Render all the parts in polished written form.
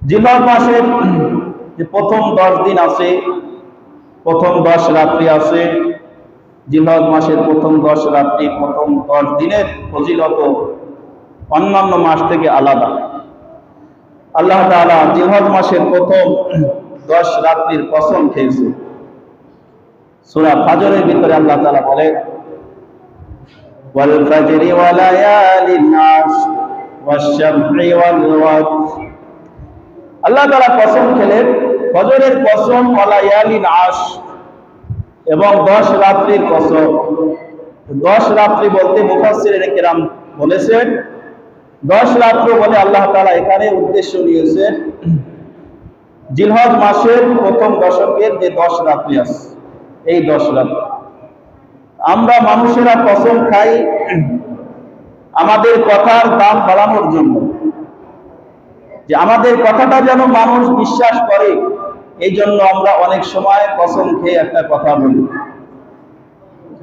জিলহজ মাসের যে প্রথম 10 দিন আছে, প্রথম 10 রাত্রি আছে, জিলহজ মাসের প্রথম 10 রাত্রি, প্রথম 10 দিনের ফজিলত অন্যান্য মাস থেকে আলাদা। আল্লাহ তাআলা জিলহজ মাসের প্রথম 10 রাত্রির কসম খেয়েছে। সূরা ফাজরের ভিতরে আল্লাহ তাআলা বলে, ওয়াল ফাজরি ওয়া লায়ালিন আশর ওয়াশ-শাফঈ ওয়াল ওয়াতর। আল্লাহ তাআলা কসম খেলেন ফজরের কসম, ওয়া লায়ালিন আশর, এবং 10 রাত্রির কসম। 10 রাত্রি বলতে মুফাসসিরিনে কেরাম বলেছেন 10 রাত্রি বলে আল্লাহ তাআলা এখানে উদ্দেশ্য নিয়েছেন জিলহজ মাসের প্রথম দশকের যে 10 রাত্রি আছে, এই 10 রাত্রি। আমরা মানুষেরা কসম খাই আমাদের কথার দাম বাড়ানোর জন্য, যে আমাদের কথাটা যেন মানুষ বিশ্বাস করে, এই জন্য আমরা অনেক সময় কসম খেয়ে একটা কথা বলি।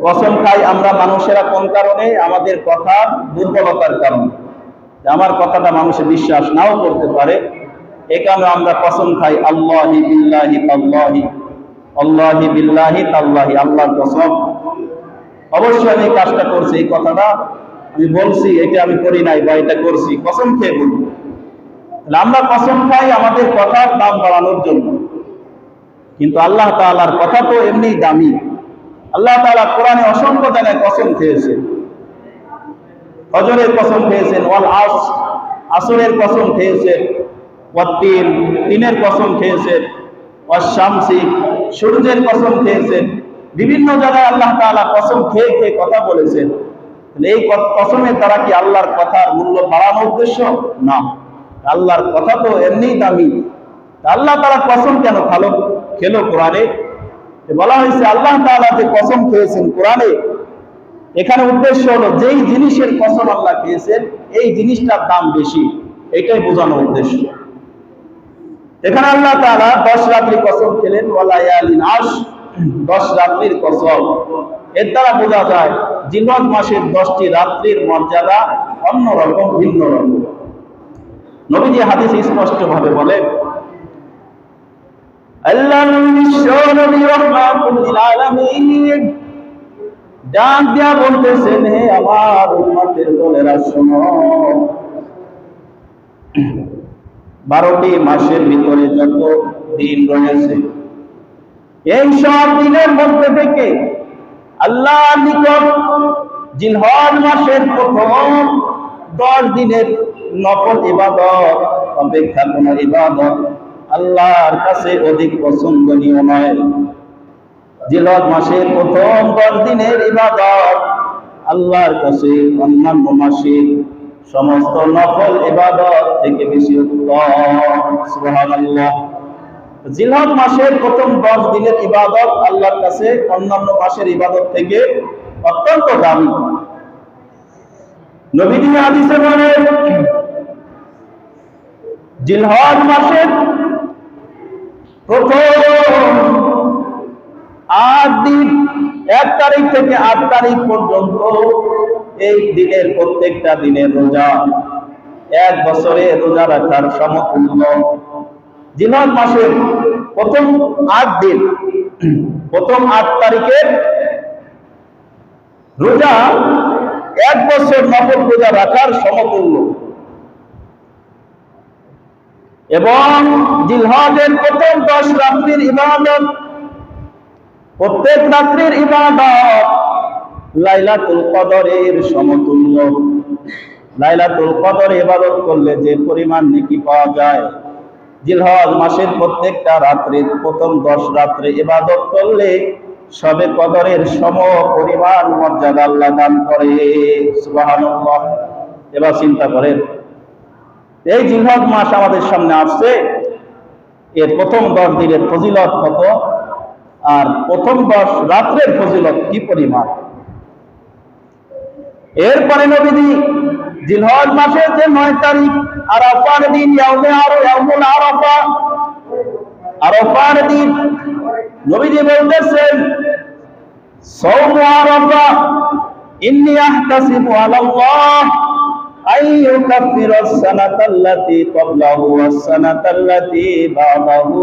কসম খাই আমরা মানুষেরা কোন কারণে? আমাদের কথার দুর্বলতার কারণে, আমার কথাটা মানুষে বিশ্বাস নাও করতে পারে। এ কারণে আমরা কসম খাই আল্লাহি বিল্লাহি তাল্লাহি, আল্লাহি বিল্লাহি তাল্লাহি, আল্লাহর কসম অবশ্যই আমি এই কাজটা করছি, এই কথাটা আমি বলছি, এটা আমি করি নাই বা এটা করছি, কসম খেয়ে বলি। আমরা কসম খাই আমাদের কথার দাম বাড়ানোর জন্য, কিন্তু আল্লাহ তাআলার কথা তো এমনি দামি। আল্লাহ তাআলা কোরআনে অসংখ্য জায়গায় কসম খেয়েছেন। ফজরের কসম খেয়েছেন, ওয়াল আসর, আসরের কসম খেয়েছেন, ওয়াত-তিন, তিনের কসম খেয়েছেন, ওয়াশ-শামসি, সূর্যের কসম খেয়েছেন। বিভিন্ন জায়গায় আল্লাহ তাআলা কসম খেয়ে খেয়ে কথা বলেছেন। এই কসমের দ্বারা কি আল্লাহর কথার মূল্য বাড়ানোর উদ্দেশ্য? না, আল্লাহর কথা তো এমনি দামি। আল্লাহ তাআলা কসম কেন খেলো কোরআনে? বলা হয়েছে আল্লাহ তাআলা যে কসম খেয়েছেন কোরআনে, এখানে উদ্দেশ্য হলো যেই জিনিসের কসম আল্লাহ খেয়েছেন এই জিনিসটার দাম বেশি, এটাই বোঝানোর উদ্দেশ্য। এখানে আল্লাহ তাআলা 10 রাত্রি কসম খেলেন, ওয়া লায়ালিন আশর, 10 রাত্রির কসম। এর দ্বারা বোঝা যায় জিলহজ মাসের 10টি রাত্রির মর্যাদা অন্যরকম, ভিন্ন রকম। নবীজি হাদিসে স্পষ্ট ভাবে বলেন, আল্লাহর বিশ্ব নবী রাহমাতুল লিল আলামিন ডাক দিয়া বলতেছেন, হে আমার উম্মতের দলেরা শোনো, 12টি মাসের ভিতরে যত দিন রয়েছে, এই সব দিনের মধ্যে থেকে আল্লাহর নিকট জিলহজ মাসের প্রথম 10 দিনের নফল ইবাদত অপেক্ষা কোন ইবাদত আল্লাহর কাছে অধিক পছন্দনীয় নয়। জিলহজ মাসের প্রথম 10 দিনের ইবাদত আল্লাহর কাছে অন্যান্য মাসের সমস্ত নফল ইবাদত থেকে বেশি উত্তম। সুবহানাল্লাহ। জিলহজ মাসের প্রথম 10 দিনের ইবাদত আল্লাহর কাছে অন্যান্য মাসের ইবাদত থেকে অত্যন্ত দামি। নবীজি হাদিসে বলেন, জিলহজ মাসের প্রথম 8 দিন, 1 তারিখ থেকে 8 তারিখ পর্যন্ত, এই দিনের প্রত্যেকটা দিনের রোজা 1 বছরে রোজা রাখার সমতুল্য। জিলহজ মাসের প্রথম 8 দিন, প্রথম 8 তারিখের রোজা 1 বছর নফল রোজা রাখার সমতুল্য। এবং জিলহজের প্রথম 10 রাত্রির ইবাদত, প্রত্যেক রাত্রির ইবাদত লাইলাতুল কদরের সমতুল্য। লাইলাতুল কদর ইবাদত করলে যে পরিমাণ নেকি পাওয়া যায়, জিলহজ মাসের প্রত্যেকটা রাত্রির প্রথম 10 রাত্রে ইবাদত করলে শবে কদরের সম পরিমাণ মর্যাদা আল্লাহ দান করে। সুবহানাল্লাহ। এবার চিন্তা করেন, এই জিলহজ মাস আমাদের সামনে আসছে, এর প্রথম 10 দিনের ফজিলত কত, আর প্রথম 10 রাত্রের ফজিলত কি পরিমাণ। এরপরে নবীজি জিলহজ মাসের যে 9 তারিখ আরাফার দিন, ইয়াউমুল আরাফা, আরাফার দিন নবীজি বলতেছেন, সাওমু আরাফা ইন্নী আহতাসিবু আলাল্লাহ আইয়ুকাফিরাস সানাতাল্লাতী ক্বাবলাহু ওয়াস সানাতাল্লাতী বা'দাহু।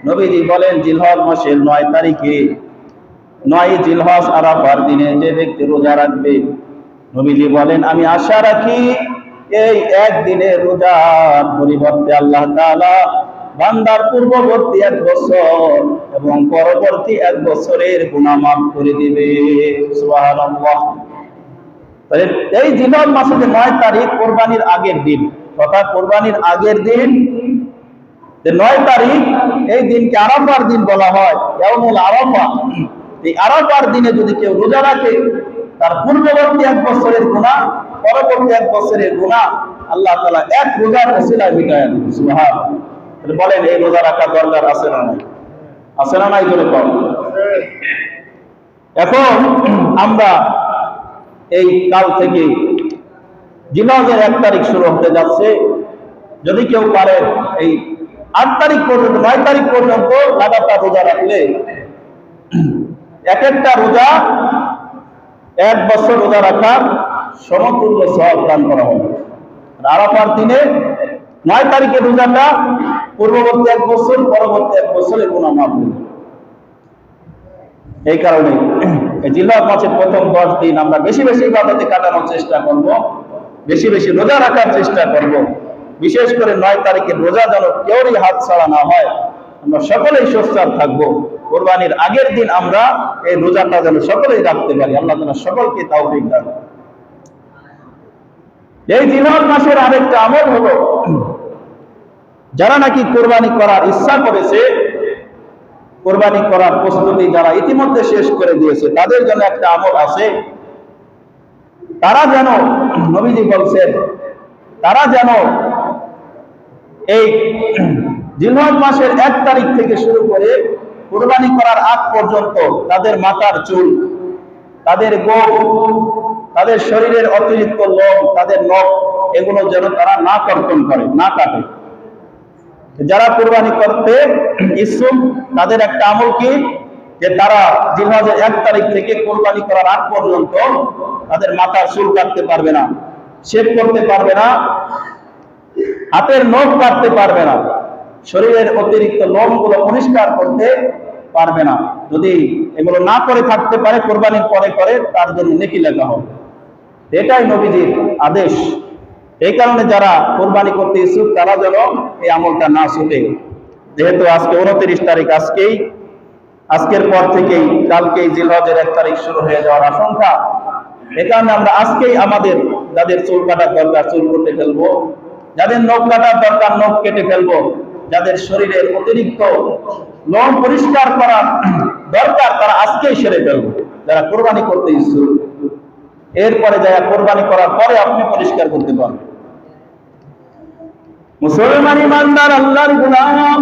নবীজি বলেন জিলহজ মাসের 9 তারিখে 9 জিলহজ আরাফার দিনে যে ব্যক্তি রোজা রাখবে, নবীজি বলেন আমি আশা রাখি এই একদিনের রোজার পরিবর্তে আল্লাহ তাআলা বান্দার পূর্ববর্তী 1 বছর এবং পরবর্তী 1 বছরের গুনাহ মাফ করে দিবে। সুবহানাল্লাহ। তাহলে এই জিলহজ মাসের 9 তারিখ কুরবানির আগের দিন, তথা কুরবানির আগের দিন যে 9 তারিখ, এই দিনকে আরাফার দিন বলা হয়, ইয়াউমুল আরাফা। এই আরাফার দিনে যদি কেউ রোজা রাখে, তার পূর্ববর্তী 1 বছরের গুনাহ, পরবর্তী 1 বছরের গুনাহ আল্লাহ তাআলা এক রোজার ওসিলায় মিটায় দিবেন। সুবহানাল্লাহ। তাহলে বলেন এই রোজা রাখার দরকার আছে না নাই? আছে না নাই জোরে বলেন। এখন আমরা এই কাল থেকে জিলহজের 1 তারিখ শুরু হতে যাচ্ছে, যদি কেউ পারে এই 8 তারিখ পর্যন্ত 9 তারিখ পর্যন্ত লাগাতার রোজা রাখলে এক একটা রোজা 1 বছর রোজা রাখার সমতুল্য সওয়াব দান করা হবে। আরাফার দিনে 9 তারিখের রোজাটা পূর্ববর্তী 1 বছর, পরবর্তী 1 বছরের গুনাহ মাফ হবে। এই কারণে এই জিলহজ মাসের প্রথম 10 দিন আমরা বেশি বেশি ইবাদতে কাটানোর চেষ্টা করব, বেশি বেশি রোজা রাখার চেষ্টা করব। বিশেষ করে 9 তারিখের রোজা যেন কেউরই হাত ছাড়া না হয়, আমরা সকলেই সোচ্চার থাকবো। কুরবানির আগের দিন আমরা এই রোজাটা যেন সকলেই রাখতে পারি। আল্লাহ তাআলা সকলকে তৌফিক দান। এই জিলহজ মাসের আরেকটা আমল হলো, যারা নাকি কুরবানি করার ইচ্ছা করেছে, কুরবানি করার প্রস্তুতি যারা ইতিমধ্যে শেষ করে দিয়েছে, তাদের জন্য একটা আমল আছে। তারা যেন, নবীজি বলছেন, তারা যেন এই জিলহজ মাসের 1 তারিখ থেকে শুরু করে কুরবানি করার আগ পর্যন্ত তাদের মাথার চুল, তাদের গোঁফ, তাদের শরীরের অতিরিক্ত লোম, তাদের নখ, এগুলো যেন তারা না কর্তন করে, না কাটে। যারা কুরবানি করতে ইচ্ছুক তাদের একটা আমল কি, যে তারা জিলহজের 1 তারিখ থেকে কুরবানি করার আগ পর্যন্ত তাদের মাথার চুল কাটতে পারবে না, শেভ করতে পারবে না, হাতের নখ কাটতে পারবে না, শরীরের অতিরিক্ত লোমগুলো পরিষ্কার করতে পারবে না। যদি এগুলো না করে থাকতে পারে, কুরবানির পরে করে, তার জন্য নেকি লেখা হবে। এটাই নবীজির আদেশ। এই কারণে যারা কুরবানি করতে ইচ্ছুক তারা যেন এই আমলটা না ছুটে। যেহেতু আজকে 29 তারিখ, আজকের পর থেকেই কালকেই জিলহজের 1 তারিখ শুরু হয়ে যাওয়ার আশঙ্কা। এ কারণে আমরা আজকেই আমাদের যাদের চুল কাটার দরকার চুল কেটে ফেলবো, যাদের নখ কাটার দরকার নখ কেটে ফেলবো, যাদের শরীরের অতিরিক্ত লোম পরিষ্কার করার দরকার তারা আজকেই সেরে ফেলবো, যারা কুরবানি করতে ইচ্ছুক। এরপরে যারা কুরবানি করার পরে আপনি পরিষ্কার করতে পারবেন। মুসলমান ইমানদার আল্লাহর গোলাম,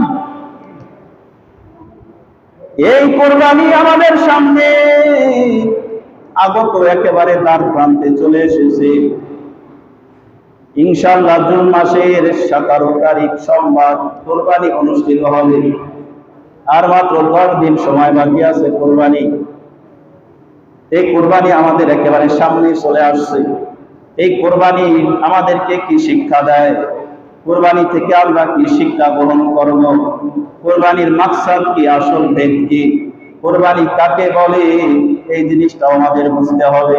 এই কুরবানি আমাদের সামনে আগত একেবারে দ্বার প্রান্তে চলে এসেছে। ইনশাআল্লাহ জুন মাসের 17 তারিখ সোমবার কুরবানি অনুষ্ঠিত হবে। আর মাত্র 10 দিন সময় বাকি আছে কুরবানি। এই কুরবানি আমাদের একেবারে সামনে চলে আসছে। এই কুরবানি আমাদেরকে কি শিক্ষা দেয়? কুরবানি থেকে আমরা কি শিক্ষা গ্রহণ করব? কুরবানির মাকসাদ কি, আসল ভেদ কি, কুরবানি কাকে বলে, এই জিনিসটাও আমাদের বুঝতে হবে।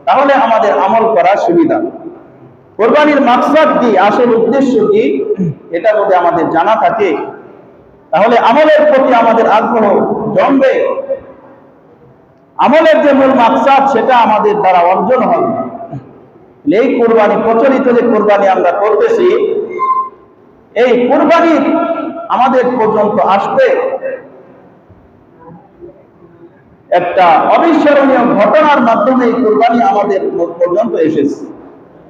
তাহলে আমাদের আমল করার সুবিধা। কুরবানির মাকসাদ কি, আসল উদ্দেশ্য কি, এটা যদি আমাদের জানা থাকে তাহলে আমলের প্রতি আমাদের আগ্রহ জন্মবে। আমলের যে মূল মাকসাদ সেটা আমাদের দ্বারা অর্জন হবে। এই কুরবানি, প্রচলিত যে কুরবানি আমরা করতেছি, এই কুরবানি আমাদের পর্যন্ত আসতে একটা অবিস্মরণীয় ঘটনার মাধ্যমে এই কুরবানি আমাদের পর্যন্ত এসেছে।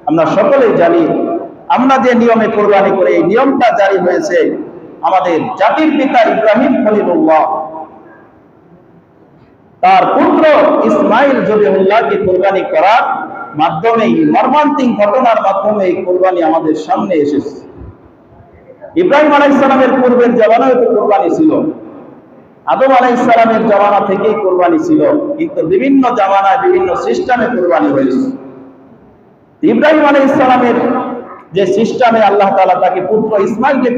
আমরা সকলেই জানি, আমরা যে নিয়মে কুরবানি করে, এই নিয়মটা জারি হয়েছে আমাদের জাতির পিতা ইব্রাহিম খলিলুল্লাহ তার পুত্র ইসমাইল জবিহুল্লাহকে কুরবানি করার মাধ্যমে, মর্মান্তিক ঘটনার মাধ্যমে এই কুরবানি আমাদের সামনে এসেছে। ইব্রাহিম আলাইহিস সালামের পূর্বের জামানায় তো কুরবানি ছিল, আদম আলাইহিস সালামের জামানা থেকেই কুরবানি ছিল, কিন্তু বিভিন্ন জামানায় বিভিন্ন সিস্টেমে কুরবানি হয়েছে। ইব্রাহিম আলাইহিস সালামের যে সিস্টেমে আল্লাহ তাআলা তাকে পুত্র ইসমাইলকে